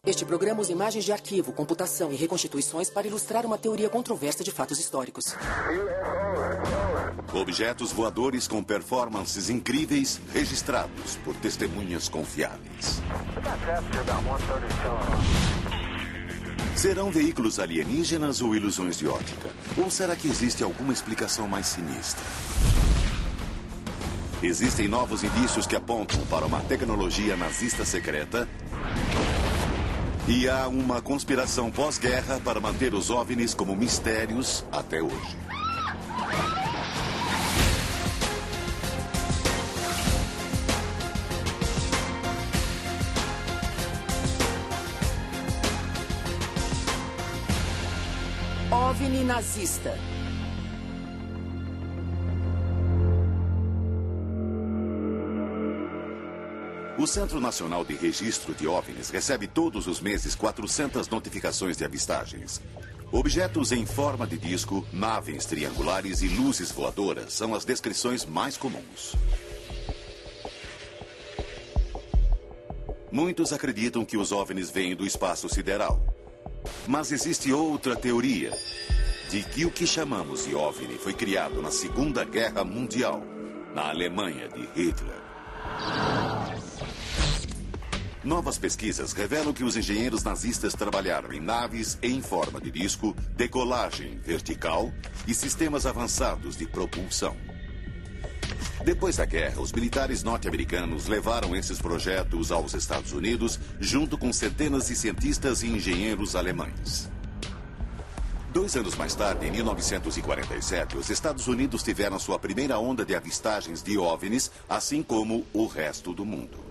Este programa usa imagens de arquivo, computação e reconstituições para ilustrar uma teoria controversa de fatos históricos. Objetos voadores com performances incríveis registrados por testemunhas confiáveis. Serão veículos alienígenas ou ilusões de ótica? Ou será que existe alguma explicação mais sinistra? Existem novos indícios que apontam para uma tecnologia nazista secreta. E há uma conspiração pós-guerra para manter os OVNIs como mistérios até hoje. OVNI nazista. O Centro Nacional de Registro de OVNIs recebe todos os meses 400 notificações de avistagens. Objetos em forma de disco, naves triangulares e luzes voadoras são as descrições mais comuns. Muitos acreditam que os OVNIs vêm do espaço sideral. Mas existe outra teoria, de que o que chamamos de OVNI foi criado na Segunda Guerra Mundial, na Alemanha de Hitler. Novas pesquisas revelam que os engenheiros nazistas trabalharam em naves em forma de disco, decolagem vertical e sistemas avançados de propulsão. Depois da guerra, os militares norte-americanos levaram esses projetos aos Estados Unidos, junto com centenas de cientistas e engenheiros alemães. 2 anos mais tarde, em 1947, os Estados Unidos tiveram sua primeira onda de avistagens de OVNIs, assim como o resto do mundo.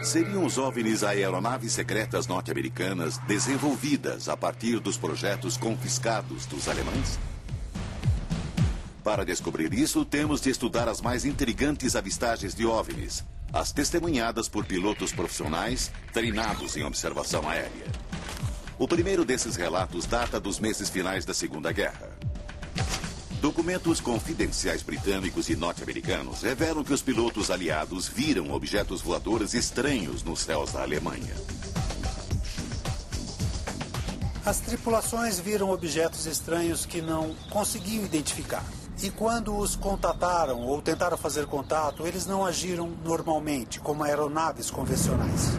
Seriam os OVNIs aeronaves secretas norte-americanas desenvolvidas a partir dos projetos confiscados dos alemães? Para descobrir isso, temos de estudar as mais intrigantes avistagens de OVNIs, as testemunhadas por pilotos profissionais treinados em observação aérea. O primeiro desses relatos data dos meses finais da Segunda Guerra. Documentos confidenciais britânicos e norte-americanos revelam que os pilotos aliados viram objetos voadores estranhos nos céus da Alemanha. As tripulações viram objetos estranhos que não conseguiam identificar. E quando os contataram ou tentaram fazer contato, eles não agiram normalmente, como aeronaves convencionais.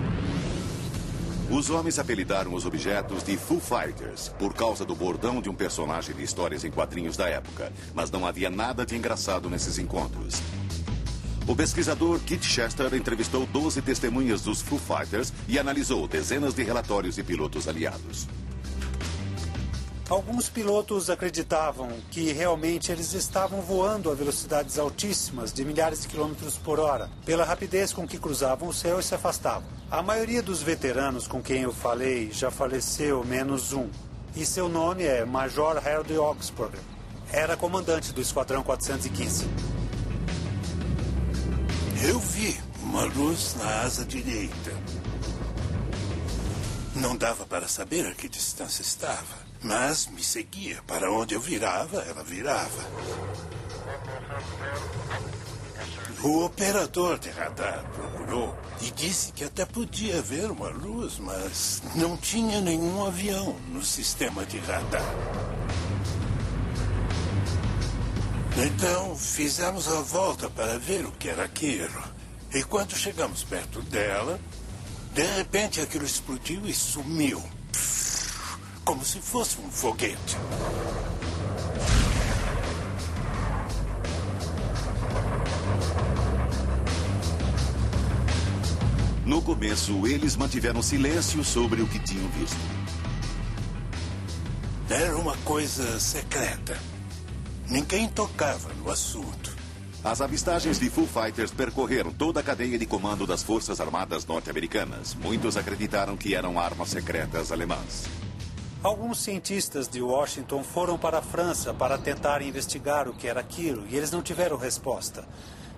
Os homens apelidaram os objetos de Foo Fighters por causa do bordão de um personagem de histórias em quadrinhos da época, mas não havia nada de engraçado nesses encontros. O pesquisador Kit Chester entrevistou 12 testemunhas dos Foo Fighters e analisou dezenas de relatórios de pilotos aliados. Alguns pilotos acreditavam que realmente eles estavam voando a velocidades altíssimas de milhares de quilômetros por hora, pela rapidez com que cruzavam o céu e se afastavam. A maioria dos veteranos com quem eu falei já faleceu, menos um. E seu nome é Major Harold Augsburger. Era comandante do Esquadrão 415. Eu vi uma luz na asa direita. Não dava para saber a que distância estava. Mas me seguia. Para onde eu virava, ela virava. O operador de radar procurou e disse que até podia ver uma luz, mas não tinha nenhum avião no sistema de radar. Então, fizemos a volta para ver o que era aquilo. E quando chegamos perto dela, de repente aquilo explodiu e sumiu. Como se fosse um foguete. No começo, eles mantiveram silêncio sobre o que tinham visto. Era uma coisa secreta. Ninguém tocava no assunto. As avistagens de Foo Fighters percorreram toda a cadeia de comando das Forças Armadas norte-americanas. Muitos acreditaram que eram armas secretas alemãs. Alguns cientistas de Washington foram para a França para tentar investigar o que era aquilo e eles não tiveram resposta.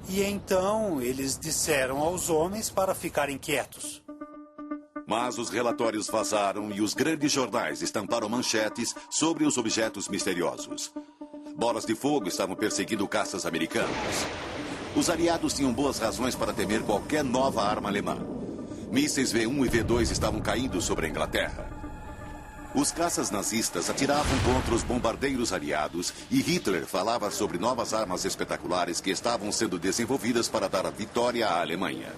E então eles disseram aos homens para ficarem quietos. Mas os relatórios vazaram e os grandes jornais estamparam manchetes sobre os objetos misteriosos. Bolas de fogo estavam perseguindo caças americanos. Os aliados tinham boas razões para temer qualquer nova arma alemã. Mísseis V1 e V2 estavam caindo sobre a Inglaterra. Os caças nazistas atiravam contra os bombardeiros aliados e Hitler falava sobre novas armas espetaculares que estavam sendo desenvolvidas para dar a vitória à Alemanha.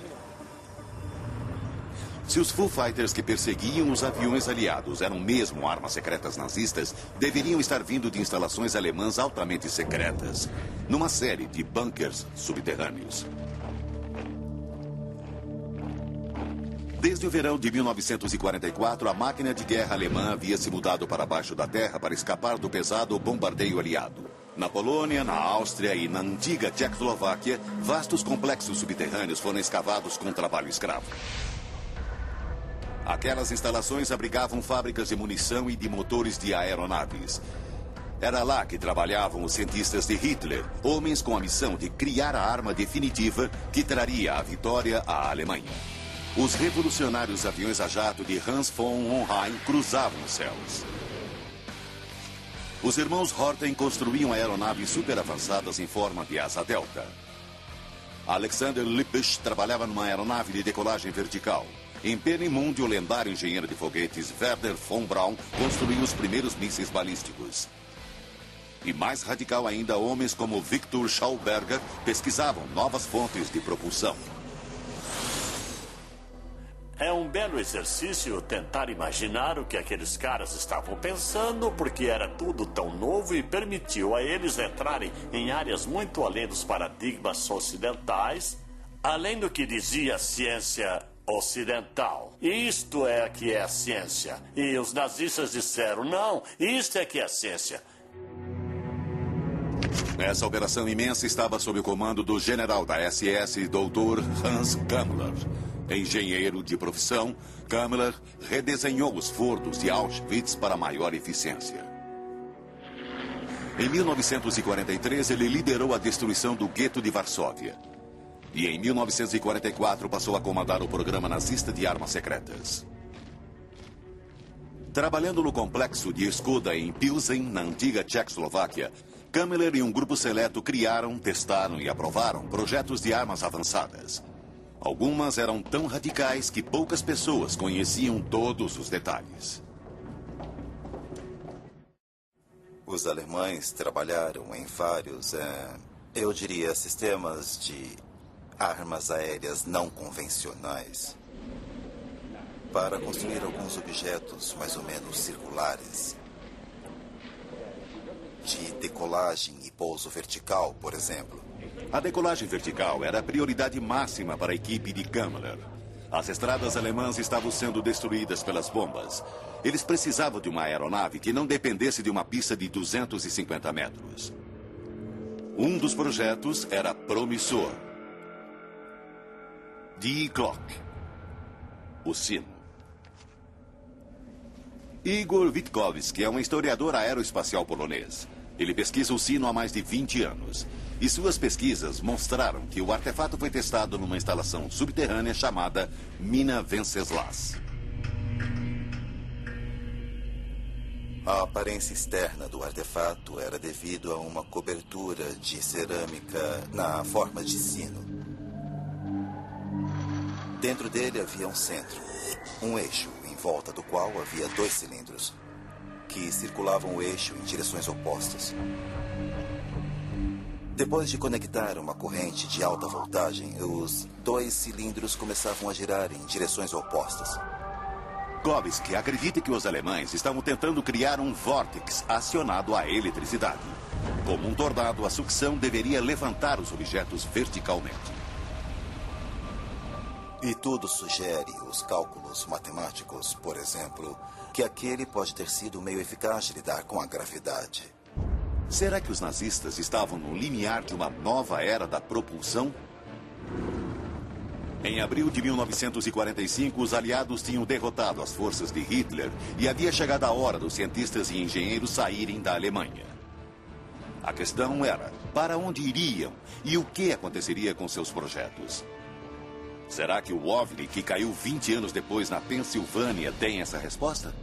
Se os Foo Fighters que perseguiam os aviões aliados eram mesmo armas secretas nazistas, deveriam estar vindo de instalações alemãs altamente secretas, numa série de bunkers subterrâneos. Desde o verão de 1944, a máquina de guerra alemã havia se mudado para baixo da terra para escapar do pesado bombardeio aliado. Na Polônia, na Áustria e na antiga Tchecoslováquia, vastos complexos subterrâneos foram escavados com trabalho escravo. Aquelas instalações abrigavam fábricas de munição e de motores de aeronaves. Era lá que trabalhavam os cientistas de Hitler, homens com a missão de criar a arma definitiva que traria a vitória à Alemanha. Os revolucionários aviões a jato de Hans von Hohenheim cruzavam os céus. Os irmãos Horten construíam aeronaves super avançadas em forma de asa delta. Alexander Lippisch trabalhava numa aeronave de decolagem vertical. Em Peenemünde, o lendário engenheiro de foguetes Werner von Braun construiu os primeiros mísseis balísticos. E mais radical ainda, homens como Victor Schauberger pesquisavam novas fontes de propulsão. É um belo exercício tentar imaginar o que aqueles caras estavam pensando, porque era tudo tão novo e permitiu a eles entrarem em áreas muito além dos paradigmas ocidentais, além do que dizia a ciência ocidental. Isto é que é a ciência. E os nazistas disseram, não, isto é que é a ciência. Essa operação imensa estava sob o comando do general da SS, Dr. Hans Kammler. Engenheiro de profissão, Kammler redesenhou os fornos de Auschwitz para maior eficiência. Em 1943, ele liderou a destruição do gueto de Varsóvia. E em 1944 passou a comandar o programa nazista de armas secretas. Trabalhando no complexo de Skoda em Pilsen, na antiga Tchecoslováquia, Kammler e um grupo seleto criaram, testaram e aprovaram projetos de armas avançadas. Algumas eram tão radicais que poucas pessoas conheciam todos os detalhes. Os alemães trabalharam em vários, eu diria, sistemas de armas aéreas não convencionais para construir alguns objetos mais ou menos circulares, de decolagem e pouso vertical, por exemplo. A decolagem vertical era a prioridade máxima para a equipe de Kammler. As estradas alemãs estavam sendo destruídas pelas bombas. Eles precisavam de uma aeronave que não dependesse de uma pista de 250 metros. Um dos projetos era promissor. Die Glock, o sino. Igor Witkowski é um historiador aeroespacial polonês. Ele pesquisa o sino há mais de 20 anos. E suas pesquisas mostraram que o artefato foi testado numa instalação subterrânea chamada Mina Wenceslas. A aparência externa do artefato era devido a uma cobertura de cerâmica na forma de sino. Dentro dele havia um centro, um eixo, em volta do qual havia 2 cilindros, que circulavam o eixo em direções opostas. Depois de conectar uma corrente de alta voltagem, os 2 cilindros começavam a girar em direções opostas. Kowalski acredita que os alemães estavam tentando criar um vórtice acionado à eletricidade. Como um tornado, a sucção deveria levantar os objetos verticalmente. E tudo sugere, os cálculos matemáticos, por exemplo, que aquele pode ter sido um meio eficaz de lidar com a gravidade. Será que os nazistas estavam no limiar de uma nova era da propulsão? Em abril de 1945, os aliados tinham derrotado as forças de Hitler e havia chegado a hora dos cientistas e engenheiros saírem da Alemanha. A questão era, para onde iriam e o que aconteceria com seus projetos? Será que o OVNI, que caiu 20 anos depois na Pensilvânia, tem essa resposta?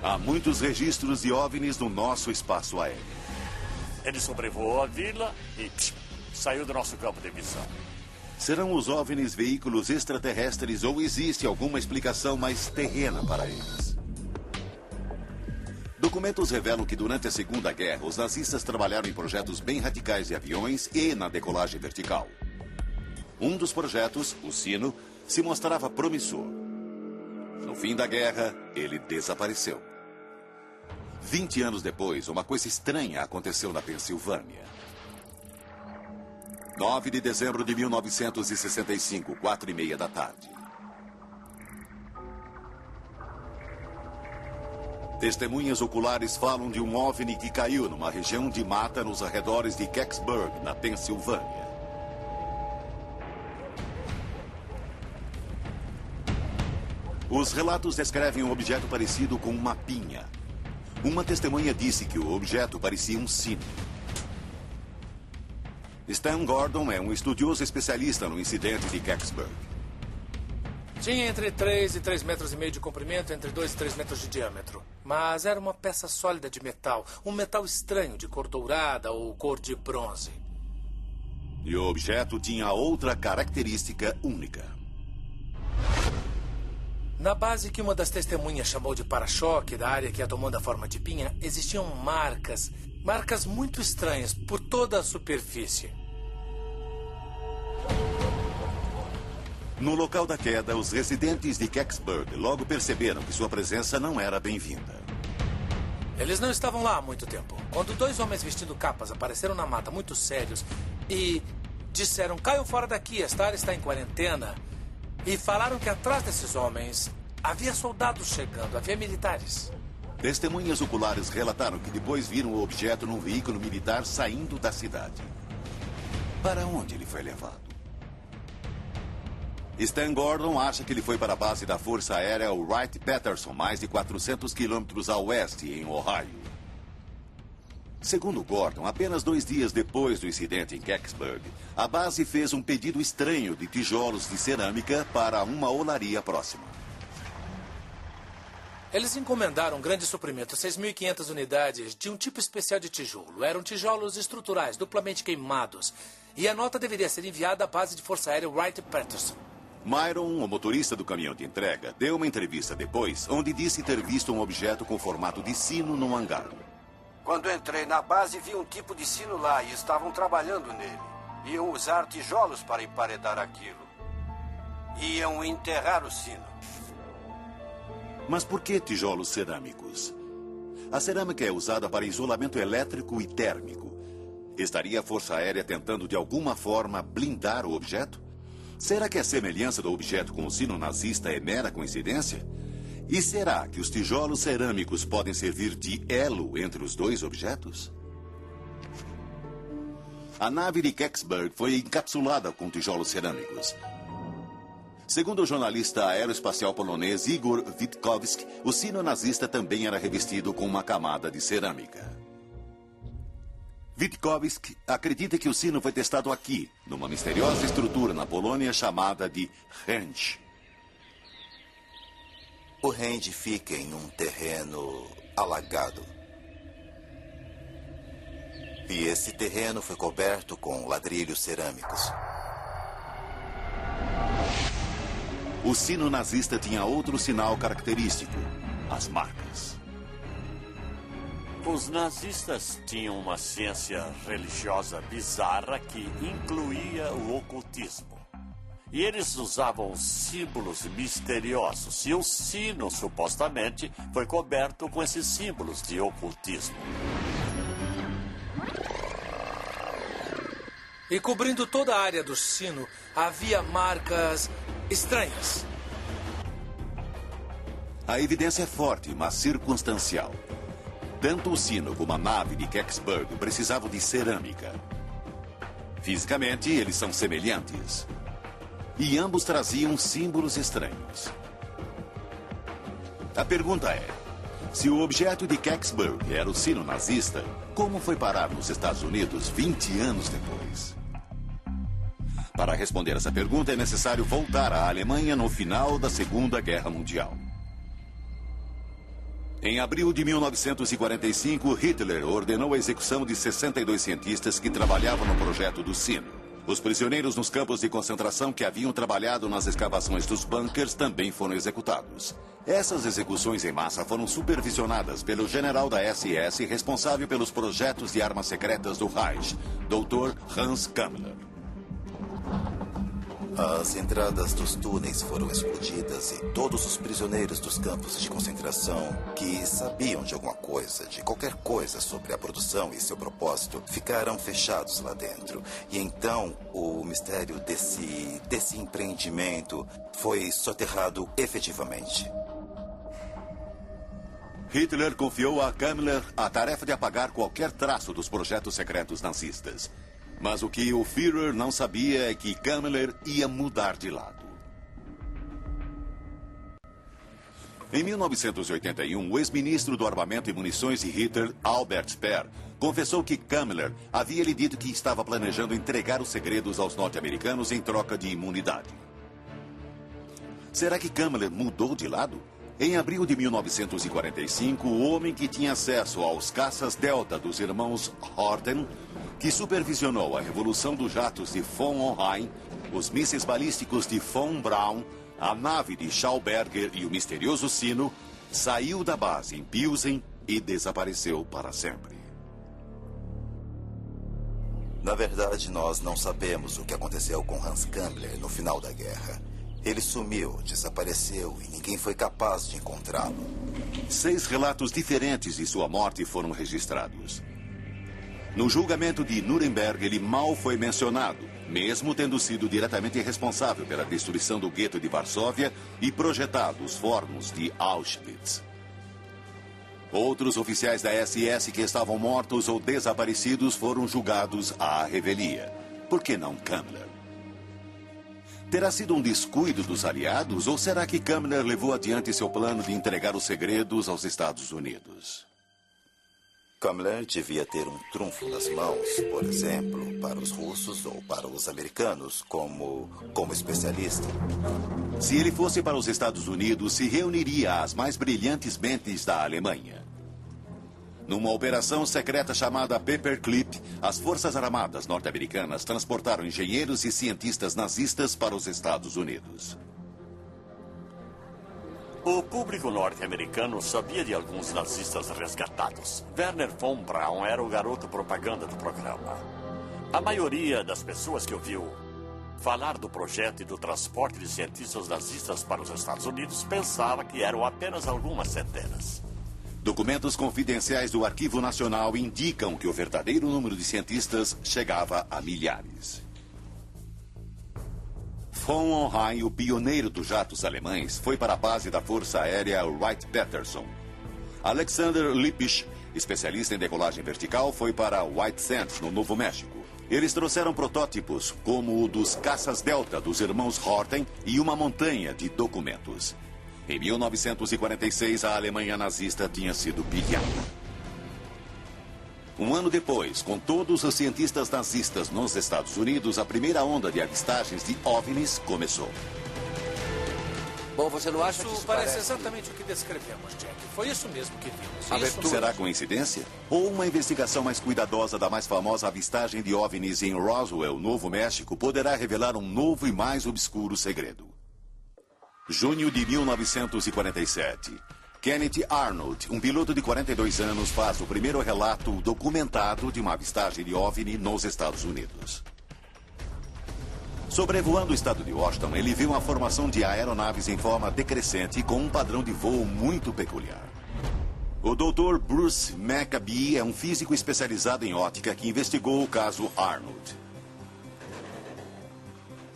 Há muitos registros de OVNIs no nosso espaço aéreo. Ele sobrevoou a vila e saiu do nosso campo de visão. Serão os OVNIs veículos extraterrestres ou existe alguma explicação mais terrena para eles? Documentos revelam que durante a Segunda Guerra, os nazistas trabalharam em projetos bem radicais de aviões e na decolagem vertical. Um dos projetos, o Sino, se mostrava promissor. No fim da guerra, ele desapareceu. 20 anos depois, uma coisa estranha aconteceu na Pensilvânia. 9 de dezembro de 1965, 4:30 da tarde. Testemunhas oculares falam de um OVNI que caiu numa região de mata nos arredores de Kecksburg, na Pensilvânia. Os relatos descrevem um objeto parecido com uma pinha. Uma testemunha disse que o objeto parecia um sino. Stan Gordon é um estudioso especialista no incidente de Kecksburg. Tinha entre 3 e 3,5 metros de comprimento, entre 2 e 3 metros de diâmetro. Mas era uma peça sólida de metal. Um metal estranho, de cor dourada ou cor de bronze. E o objeto tinha outra característica única. Na base que uma das testemunhas chamou de para-choque, da área que ia tomando a forma de pinha, existiam marcas. Marcas muito estranhas por toda a superfície. No local da queda, os residentes de Kecksburg logo perceberam que sua presença não era bem-vinda. Eles não estavam lá há muito tempo. Quando 2 homens vestindo capas apareceram na mata muito sérios e disseram: caiam fora daqui, esta área está em quarentena. E falaram que atrás desses homens havia soldados chegando, havia militares. Testemunhas oculares relataram que depois viram o objeto num veículo militar saindo da cidade. Para onde ele foi levado? Stan Gordon acha que ele foi para a base da Força Aérea Wright-Patterson, mais de 400 quilômetros a oeste, em Ohio. Segundo Gordon, apenas 2 dias depois do incidente em Kecksburg, a base fez um pedido estranho de tijolos de cerâmica para uma olaria próxima. Eles encomendaram um grande suprimento, 6.500 unidades, de um tipo especial de tijolo. Eram tijolos estruturais, duplamente queimados. E a nota deveria ser enviada à base de Força Aérea Wright-Patterson. Myron, o motorista do caminhão de entrega, deu uma entrevista depois, onde disse ter visto um objeto com formato de sino num hangar. Quando entrei na base, vi um tipo de sino lá e estavam trabalhando nele. Iam usar tijolos para emparedar aquilo. Iam enterrar o sino. Mas por que tijolos cerâmicos? A cerâmica é usada para isolamento elétrico e térmico. Estaria a Força Aérea tentando de alguma forma blindar o objeto? Será que a semelhança do objeto com o sino nazista é mera coincidência? E será que os tijolos cerâmicos podem servir de elo entre os 2 objetos? A nave de Kecksburg foi encapsulada com tijolos cerâmicos. Segundo o jornalista aeroespacial polonês Igor Witkowski, o sino nazista também era revestido com uma camada de cerâmica. Witkowski acredita que o sino foi testado aqui, numa misteriosa estrutura na Polônia chamada de range. O range fica em um terreno alagado. E esse terreno foi coberto com ladrilhos cerâmicos. O sino nazista tinha outro sinal característico: as marcas. Os nazistas tinham uma ciência religiosa bizarra que incluía o ocultismo. E eles usavam símbolos misteriosos. E o sino, supostamente, foi coberto com esses símbolos de ocultismo. E cobrindo toda a área do sino, havia marcas estranhas. A evidência é forte, mas circunstancial. Tanto o sino como a nave de Kecksburg precisavam de cerâmica. Fisicamente, eles são semelhantes. E ambos traziam símbolos estranhos. A pergunta é: se o objeto de Kecksburg era o sino nazista, como foi parar nos Estados Unidos 20 anos depois? Para responder essa pergunta, é necessário voltar à Alemanha no final da Segunda Guerra Mundial. Em abril de 1945, Hitler ordenou a execução de 62 cientistas que trabalhavam no projeto do sino. Os prisioneiros nos campos de concentração que haviam trabalhado nas escavações dos bunkers também foram executados. Essas execuções em massa foram supervisionadas pelo general da SS responsável pelos projetos de armas secretas do Reich, Dr. Hans Kammler. As entradas dos túneis foram explodidas e todos os prisioneiros dos campos de concentração que sabiam de alguma coisa, de qualquer coisa sobre a produção e seu propósito, ficaram fechados lá dentro. E então o mistério desse empreendimento foi soterrado efetivamente. Hitler confiou a Kammler a tarefa de apagar qualquer traço dos projetos secretos nazistas. Mas o que o Führer não sabia é que Kammler ia mudar de lado. Em 1981, o ex-ministro do Armamento e Munições de Hitler, Albert Speer, confessou que Kammler havia lhe dito que estava planejando entregar os segredos aos norte-americanos em troca de imunidade. Será que Kammler mudou de lado? Em abril de 1945, o homem que tinha acesso aos caças Delta dos irmãos Horten, que supervisionou a revolução dos jatos de von Hohenheim, os mísseis balísticos de von Braun, a nave de Schauberger e o misterioso sino, saiu da base em Pilsen e desapareceu para sempre. Na verdade, nós não sabemos o que aconteceu com Hans Kammler no final da guerra. Ele sumiu, desapareceu e ninguém foi capaz de encontrá-lo. 6 relatos diferentes de sua morte foram registrados. No julgamento de Nuremberg, ele mal foi mencionado, mesmo tendo sido diretamente responsável pela destruição do gueto de Varsóvia e projetado os fornos de Auschwitz. Outros oficiais da SS que estavam mortos ou desaparecidos foram julgados à revelia. Por que não Kammler? Terá sido um descuido dos aliados ou será que Kammler levou adiante seu plano de entregar os segredos aos Estados Unidos? Kammler devia ter um trunfo nas mãos, por exemplo, para os russos ou para os americanos, como especialista. Se ele fosse para os Estados Unidos, se reuniria às mais brilhantes mentes da Alemanha. Numa operação secreta chamada Paperclip, as Forças Armadas norte-americanas transportaram engenheiros e cientistas nazistas para os Estados Unidos. O público norte-americano sabia de alguns nazistas resgatados. Werner von Braun era o garoto propaganda do programa. A maioria das pessoas que ouviu falar do projeto e do transporte de cientistas nazistas para os Estados Unidos pensava que eram apenas algumas centenas. Documentos confidenciais do Arquivo Nacional indicam que o verdadeiro número de cientistas chegava a milhares. Von Hohenheim, o pioneiro dos jatos alemães, foi para a base da Força Aérea Wright-Patterson. Alexander Lippisch, especialista em decolagem vertical, foi para White Sands, no Novo México. Eles trouxeram protótipos, como o dos caças Delta dos irmãos Horten e uma montanha de documentos. Em 1946, a Alemanha nazista tinha sido pilhada. Um ano depois, com todos os cientistas nazistas nos Estados Unidos, a primeira onda de avistagens de OVNIs começou. Bom, você não acha que Isso parece exatamente o que descrevemos, Jack. Foi isso mesmo que vimos. Isso Será coincidência? Ou uma investigação mais cuidadosa da mais famosa avistagem de OVNIs em Roswell, Novo México, poderá revelar um novo e mais obscuro segredo? Junho de 1947. Kenneth Arnold, um piloto de 42 anos, faz o primeiro relato documentado de uma avistagem de OVNI nos Estados Unidos. Sobrevoando o estado de Washington, ele viu uma formação de aeronaves em forma decrescente com um padrão de voo muito peculiar. O Dr. Bruce Maccabee é um físico especializado em óptica que investigou o caso Arnold.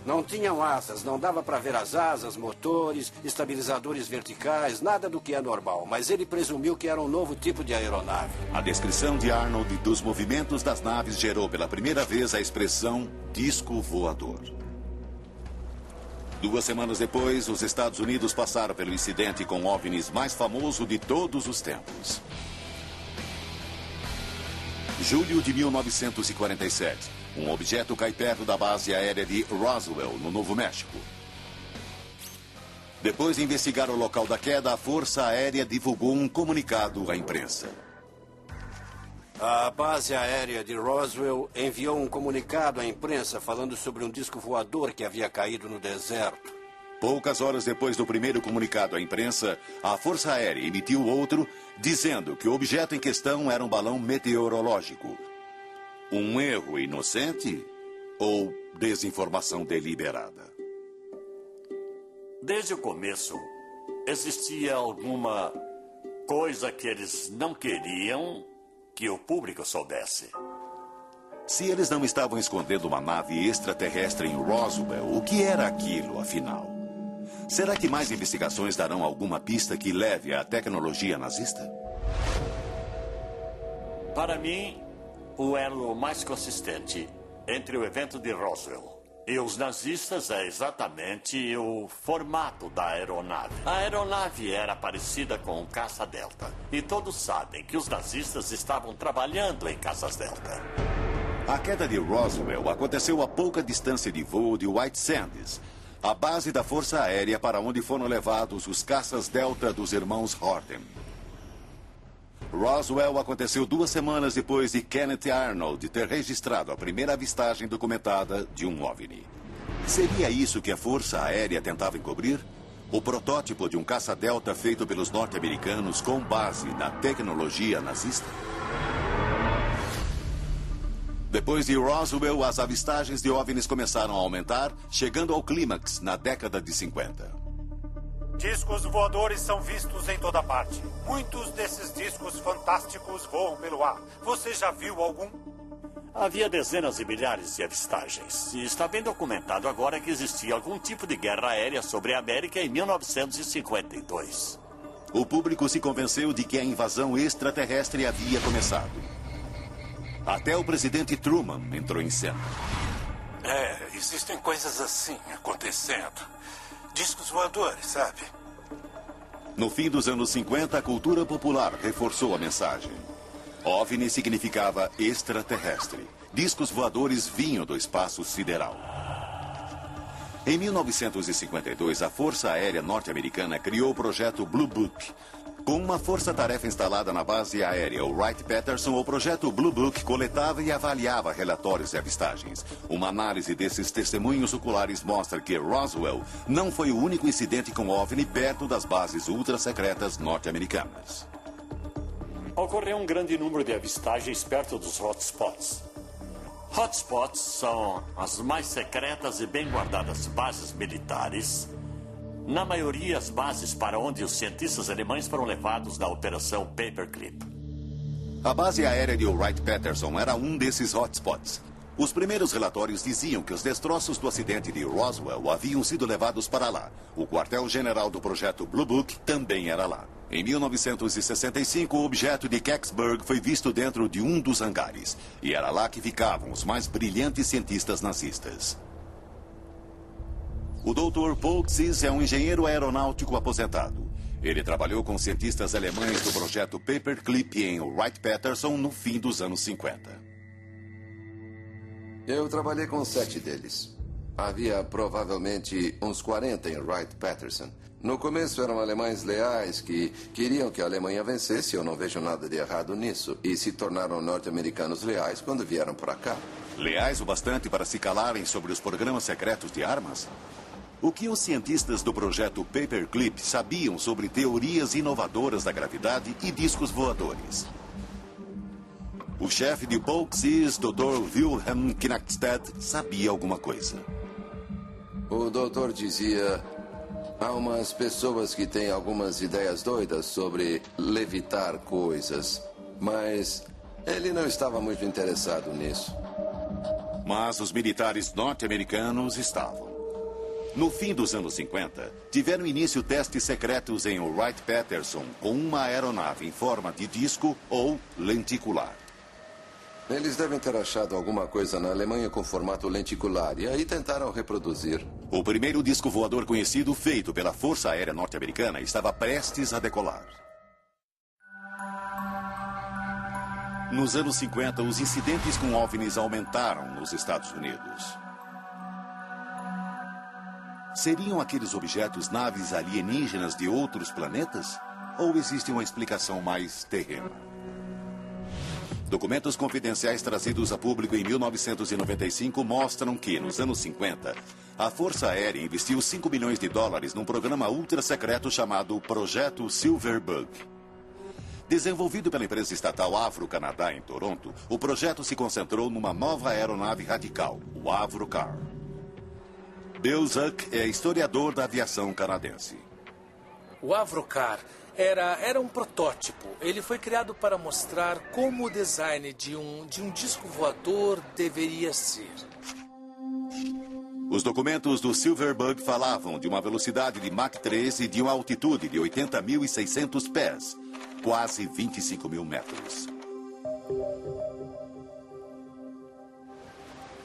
Não tinham asas, não dava para ver as asas, motores, estabilizadores verticais, nada do que é normal. Mas ele presumiu que era um novo tipo de aeronave. A descrição de Arnold dos movimentos das naves gerou pela primeira vez a expressão disco voador. 2 semanas depois, os Estados Unidos passaram pelo incidente com o OVNIs mais famoso de todos os tempos. Julho de 1947. Um objeto cai perto da base aérea de Roswell, no Novo México. Depois de investigar o local da queda, a Força Aérea divulgou um comunicado à imprensa. A base aérea de Roswell enviou um comunicado à imprensa falando sobre um disco voador que havia caído no deserto. Poucas horas depois do primeiro comunicado à imprensa, a Força Aérea emitiu outro, dizendo que o objeto em questão era um balão meteorológico. Um erro inocente ou desinformação deliberada? Desde o começo, existia alguma coisa que eles não queriam que o público soubesse. Se eles não estavam escondendo uma nave extraterrestre em Roswell, o que era aquilo, afinal? Será que mais investigações darão alguma pista que leve à tecnologia nazista? Para mim, o elo mais consistente entre o evento de Roswell e os nazistas é exatamente o formato da aeronave. A aeronave era parecida com um caça Delta. E todos sabem que os nazistas estavam trabalhando em caças Delta. A queda de Roswell aconteceu a pouca distância de voo de White Sands, a base da Força Aérea para onde foram levados os caças Delta dos irmãos Horten. Roswell aconteceu 2 semanas depois de Kenneth Arnold ter registrado a primeira avistagem documentada de um OVNI. Seria isso que a Força Aérea tentava encobrir? O protótipo de um caça-delta feito pelos norte-americanos com base na tecnologia nazista? Depois de Roswell, as avistagens de OVNIs começaram a aumentar, chegando ao clímax na década de 50. Discos voadores são vistos em toda parte. Muitos desses discos fantásticos voam pelo ar. Você já viu algum? Havia dezenas de milhares de avistagens. E está bem documentado agora que existia algum tipo de guerra aérea sobre a América em 1952. O público se convenceu de que a invasão extraterrestre havia começado. Até o presidente Truman entrou em cena. Existem coisas assim acontecendo. Discos voadores, sabe? No fim dos anos 50, a cultura popular reforçou a mensagem. OVNI significava extraterrestre. Discos voadores vinham do espaço sideral. Em 1952, a Força Aérea Norte-Americana criou o projeto Blue Book. Com uma força-tarefa instalada na base aérea Wright-Patterson, o projeto Blue Book coletava e avaliava relatórios de avistagens. Uma análise desses testemunhos oculares mostra que Roswell não foi o único incidente com OVNI perto das bases ultra-secretas norte-americanas. Ocorreu um grande número de avistagens perto dos hotspots. Hotspots são as mais secretas e bem guardadas bases militares. Na maioria, as bases para onde os cientistas alemães foram levados na Operação Paperclip. A base aérea de Wright-Patterson era um desses hotspots. Os primeiros relatórios diziam que os destroços do acidente de Roswell haviam sido levados para lá. O quartel-general do projeto Blue Book também era lá. Em 1965, o objeto de Kecksburg foi visto dentro de um dos hangares. E era lá que ficavam os mais brilhantes cientistas nazistas. O Dr. Paul Xies é um engenheiro aeronáutico aposentado. Ele trabalhou com cientistas alemães do projeto Paperclip em Wright-Patterson no fim dos anos 50. Eu trabalhei com 7 deles. Havia provavelmente uns 40 em Wright-Patterson. No começo eram alemães leais que queriam que a Alemanha vencesse, eu não vejo nada de errado nisso, e se tornaram norte-americanos leais quando vieram para cá. Leais o bastante para se calarem sobre os programas secretos de armas? O que os cientistas do projeto Paperclip sabiam sobre teorias inovadoras da gravidade e discos voadores? O chefe de Paul Xies, Dr. Wilhelm Knackstedt, sabia alguma coisa. O doutor dizia: há umas pessoas que têm algumas ideias doidas sobre levitar coisas, mas ele não estava muito interessado nisso. Mas os militares norte-americanos estavam. No fim dos anos 50, tiveram início testes secretos em Wright-Patterson com uma aeronave em forma de disco ou lenticular. Eles devem ter achado alguma coisa na Alemanha com formato lenticular e aí tentaram reproduzir. O primeiro disco voador conhecido feito pela Força Aérea Norte-Americana estava prestes a decolar. Nos anos 50, os incidentes com OVNIs aumentaram nos Estados Unidos. Seriam aqueles objetos naves alienígenas de outros planetas? Ou existe uma explicação mais terrena? Documentos confidenciais trazidos a público em 1995 mostram que, nos anos 50, a Força Aérea investiu $5 milhões num programa ultra-secreto chamado Projeto Silverbug. Desenvolvido pela empresa estatal Avro-Canadá em Toronto, o projeto se concentrou numa nova aeronave radical, o Avrocar. Bill Zuck é historiador da aviação canadense. O Avrocar era um protótipo. Ele foi criado para mostrar como o design de um disco voador deveria ser. Os documentos do Silverbug falavam de uma velocidade de Mach 3 e de uma altitude de 80.600 pés, quase 25 mil metros.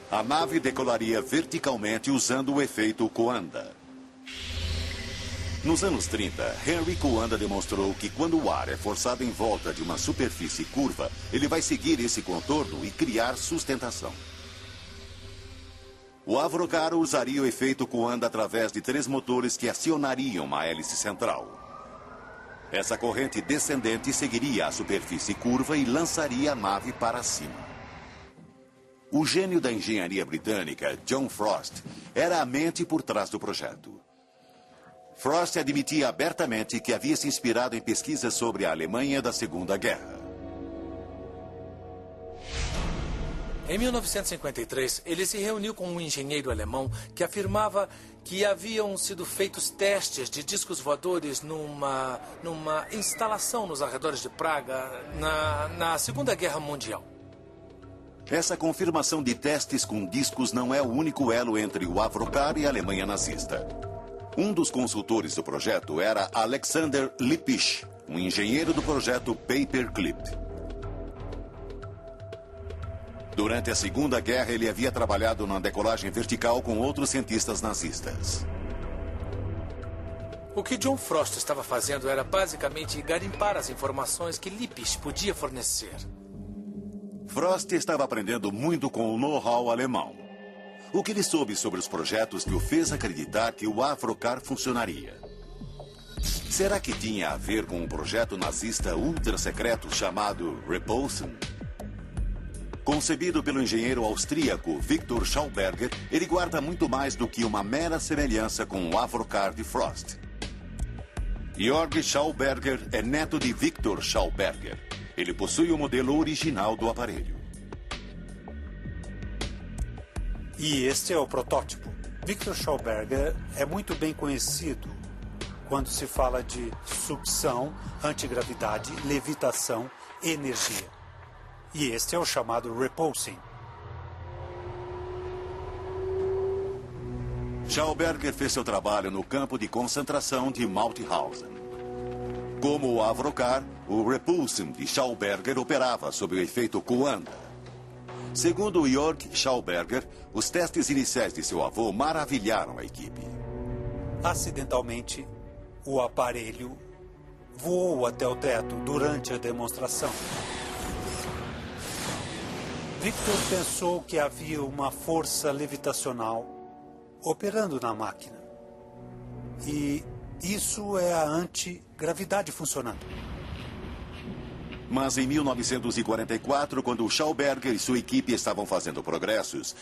A nave decolaria verticalmente usando o efeito Coanda. Nos anos 30, Henry Coanda demonstrou que quando o ar é forçado em volta de uma superfície curva, ele vai seguir esse contorno e criar sustentação. O Avrocar usaria o efeito Coanda através de 3 motores que acionariam uma hélice central. Essa corrente descendente seguiria a superfície curva e lançaria a nave para cima. O gênio da engenharia britânica, John Frost, era a mente por trás do projeto. Frost admitia abertamente que havia se inspirado em pesquisas sobre a Alemanha da Segunda Guerra. Em 1953, ele se reuniu com um engenheiro alemão que afirmava que haviam sido feitos testes de discos voadores numa instalação nos arredores de Praga na Segunda Guerra Mundial. Essa confirmação de testes com discos não é o único elo entre o Avrocar e a Alemanha nazista. Um dos consultores do projeto era Alexander Lippisch, um engenheiro do projeto Paperclip. Durante a Segunda Guerra, ele havia trabalhado na decolagem vertical com outros cientistas nazistas. O que John Frost estava fazendo era basicamente garimpar as informações que Lippisch podia fornecer. Frost estava aprendendo muito com o know-how alemão. O que ele soube sobre os projetos que o fez acreditar que o Avrocar funcionaria? Será que tinha a ver com um projeto nazista ultra-secreto chamado Repulsion? Concebido pelo engenheiro austríaco Victor Schauberger, ele guarda muito mais do que uma mera semelhança com o Avrocar de Frost. Georg Schauberger é neto de Victor Schauberger. Ele possui o modelo original do aparelho. E este é o protótipo. Victor Schauberger é muito bem conhecido quando se fala de sucção, antigravidade, levitação, energia. E este é o chamado repulsing. Schauberger fez seu trabalho no campo de concentração de Mauthausen. Como o Avrocar, o Repulsion de Schauberger operava sob o efeito Coanda. Segundo Georg Schauberger, os testes iniciais de seu avô maravilharam a equipe. Acidentalmente, o aparelho voou até o teto durante a demonstração. Victor pensou que havia uma força levitacional operando na máquina. E isso é a antigravidade funcionando. Mas em 1944, quando Schauberger e sua equipe estavam fazendo progressos,